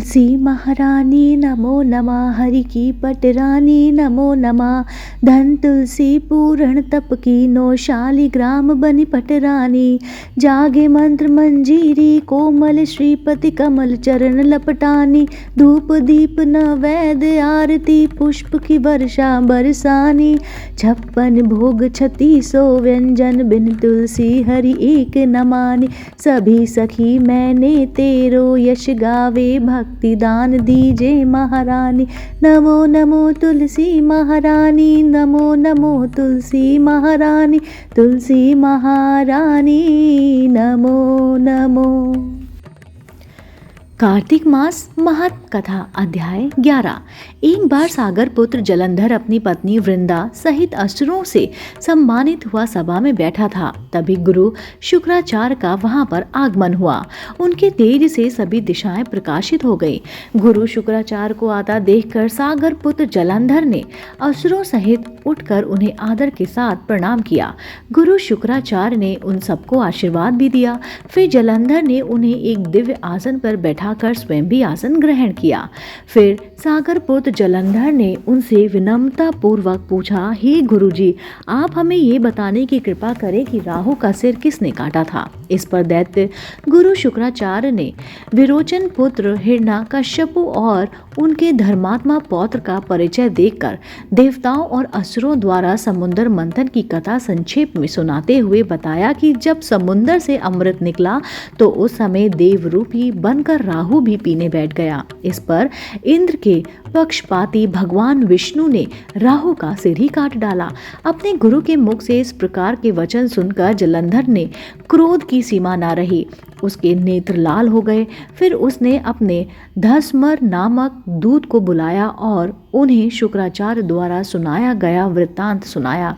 तुलसी महारानी नमो नमः, हरि की पटरानी नमो नमः। धन तुलसी पूर्ण तप की नो, शालिग्राम बनी पटरानी। जागे मंत्र मंजीरी कोमल, श्रीपति कमल चरण लपटानी। धूप दीप नैवेद्य आरती, पुष्प की वर्षा बरसानी। 56 भोग 3600 व्यंजन, बिन तुलसी हरि एक न मानी। सभी सखी मैंने तेरो, यश गावे भक्ति दान दीजे महारानी। नमो नमो तुलसी महारानी, नमो नमो तुलसी महारानी। तुलसी महारानी नमो नमो। कार्तिक मास महत् कथा अध्याय 11। एक बार सागर पुत्र जलंधर अपनी पत्नी वृंदा सहित असुरों से सम्मानित हुआ सभा में बैठा था। तभी गुरु शुक्राचार्य का वहां पर आगमन हुआ। उनके तेज से सभी दिशाएं प्रकाशित हो गई। गुरु शुक्राचार्य को आता देखकर सागर पुत्र जलंधर ने असुरों सहित उठकर उन्हें आदर के साथ प्रणाम किया। गुरु शुक्राचार्य ने उन सबको आशीर्वाद भी दिया। फिर जलंधर ने उन्हें एक दिव्य आसन पर बैठाकर स्वयं भी आसन ग्रहण किया। फिर सागर पुत्र जलंधर ने उनसे विनम्रता पूर्वक पूछा, हे गुरुजी, आप हमें ये बताने की कृपा करें कि राहु का सिर किसने काटा था। इस पर दैत्य गुरु शुक्राचार्य ने विरोचन पुत्र हिरण्यकश्यपु और उनके धर्मात्मा पौत्र का परिचय देकर देवताओं और असुरों द्वारा समुद्र मंथन की कथा संक्षेप में सुनाते हुए बताया कि जब समुद्र से अमृत निकला तो उस समय देवरूपी बनकर राहु भी पीने बैठ गया। इस पर इंद्र के पक्षपाती भगवान विष्णु ने राहु का सिर ही काट डाला। अपने गुरु के मुख से इस प्रकार के वचन सुनकर जलंधर ने क्रोध की सीमा न रही। उसके नेत्र लाल हो गए। फिर उसने अपने धस्मर नामक दूत को बुलाया और उन्हें शुक्राचार्य द्वारा सुनाया गया वृत्तांत सुनाया।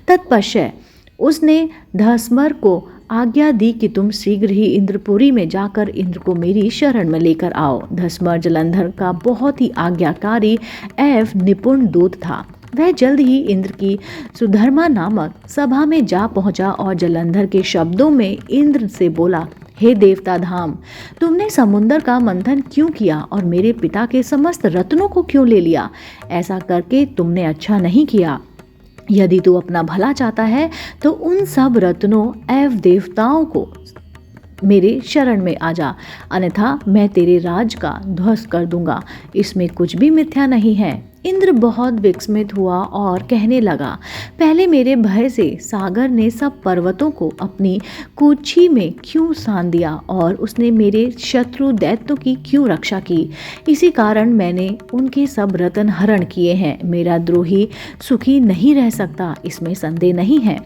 तत्पश्चात उसने धस्मर को आज्ञा दी कि तुम शीघ्र ही इंद्रपुरी में जाकर इंद्र को मेरी शरण में लेकर आओ। धस्मर जलंधर का बहुत ही आज्ञाकारी एवं निपुण दूत था। वह जल्द ही इंद्र की सुधर्मा नामक सभा में जा पहुंचा और जलंधर के शब्दों में इंद्र से बोला, हे देवता धाम, तुमने समुद्र का मंथन क्यों किया और मेरे पिता के समस्त रत्नों को क्यों ले लिया? ऐसा करके तुमने अच्छा नहीं किया। यदि तू अपना भला चाहता है तो उन सब रत्नों एवं देवताओं को मेरे शरण में आ जा, अन्यथा मैं तेरे राज का ध्वस्त कर दूंगा। इसमें कुछ भी मिथ्या नहीं है। इंद्र बहुत विस्मित हुआ और कहने लगा, पहले मेरे भय से सागर ने सब पर्वतों को अपनी कुक्षी में क्यों सान दिया और उसने मेरे शत्रु दैत्यों की क्यों रक्षा की? इसी कारण मैंने उनके सब रत्न हरण किए हैं। मेरा द्रोही सुखी नहीं रह सकता, इसमें संदेह नहीं है।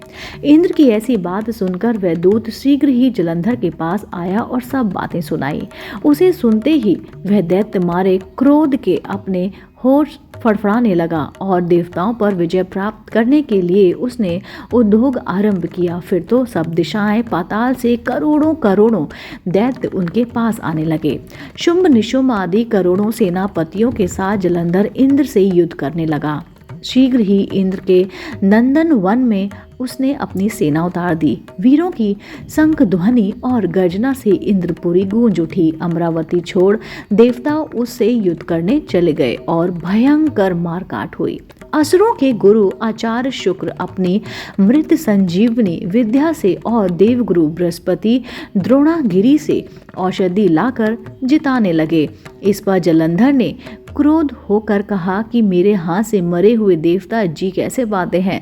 इंद्र की ऐसी बात सुनकर वह दूत शीघ्र ही जलंधर के पास आया और सब बातें सुनाई। उसे सुनते ही वह दैत्य मारे क्रोध के अपने होश फड़फड़ाने लगा और देवताओं पर विजय प्राप्त करने के लिए उसने उद्योग आरंभ किया। फिर तो सब दिशाएं पाताल से करोड़ों करोड़ों दैत्य उनके पास आने लगे। शुंभ निशुंभ आदि करोड़ों सेनापतियों के साथ जलंधर इंद्र से युद्ध करने लगा। शीघ्र ही इंद्र के नंदन वन में उसने अपनी सेना उतार दी। वीरों की शंख ध्वनि और गर्जना से इंद्रपुरी गूंज उठी। अमरावती छोड़ देवता उससे युद्ध करने चले गए और भयंकर मारकाट हुई। असुरों के गुरु आचार्य शुक्र अपनी मृत संजीवनी विद्या से और देवगुरु बृहस्पति द्रोणागिरी से औषधि लाकर जिताने लगे। इस पर जलंधर ने क्रोध होकर कहा कि मेरे हाथ से मरे हुए देवता जी कैसे पाते हैं?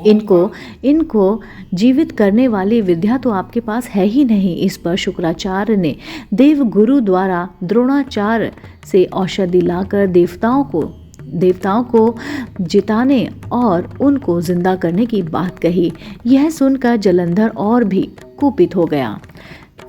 इनको जीवित करने वाली विद्या तो आपके पास है ही नहीं। इस पर शुक्राचार्य ने देवगुरु द्वारा द्रोणाचार्य से औषधि लाकर देवताओं को जिताने और उनको जिंदा करने की बात कही। यह सुनकर जलंधर और भी कुपित हो गया।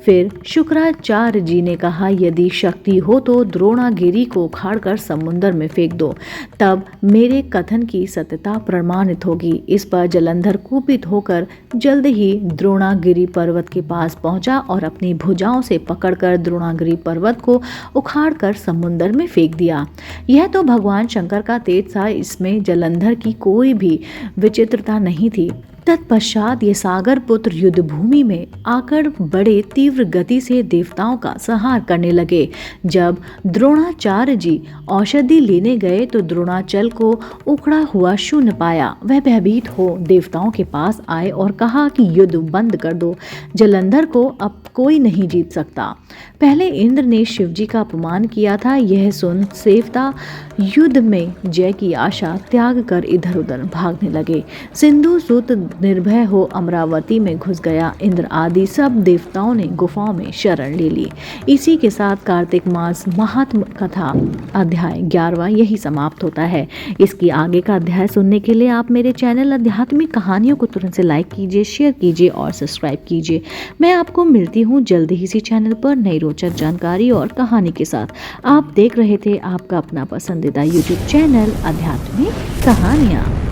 फिर शुक्राचार्य जी ने कहा, यदि शक्ति हो तो द्रोणागिरी को उखाड़कर समुद्र में फेंक दो, तब मेरे कथन की सत्यता प्रमाणित होगी। इस पर जलंधर कुपित होकर जल्द ही द्रोणागिरी पर्वत के पास पहुंचा और अपनी भुजाओं से पकड़कर द्रोणागिरी पर्वत को उखाड़कर समुद्र में फेंक दिया। यह तो भगवान शंकर का तेज था, इसमें जलंधर की कोई भी विचित्रता नहीं थी। तत्पश्चात ये सागर पुत्र युद्ध भूमि में आकर बड़े तीव्र गति से देवताओं का संहार करने लगे। जब द्रोणाचार्य जी औषधि लेने गए तो द्रोणाचल को उखड़ा हुआ शून्य पाया। वह भयभीत हो देवताओं के पास आए और कहा कि युद्ध बंद कर दो, जलंधर को अब कोई नहीं जीत सकता। पहले इंद्र ने शिवजी का अपमान किया था। यह सुन देवता युद्ध में जय की आशा त्याग कर इधर उधर भागने लगे। सिंधु सुत निर्भय हो अमरावती में घुस गया। इंद्र आदि सब देवताओं ने गुफाओं में शरण ले ली। इसी के साथ कार्तिक मास महात्म कथा अध्याय 11वां यही समाप्त होता है। इसकी आगे का अध्याय सुनने के लिए आप मेरे चैनल आध्यात्मिक कहानियों को तुरंत से लाइक कीजिए, शेयर कीजिए और सब्सक्राइब कीजिए। मैं आपको मिलती हूँ जल्द ही इसी चैनल पर नई रोचक जानकारी और कहानी के साथ। आप देख रहे थे आपका अपना पसंदीदा यूट्यूब चैनल आध्यात्मिक कहानियाँ।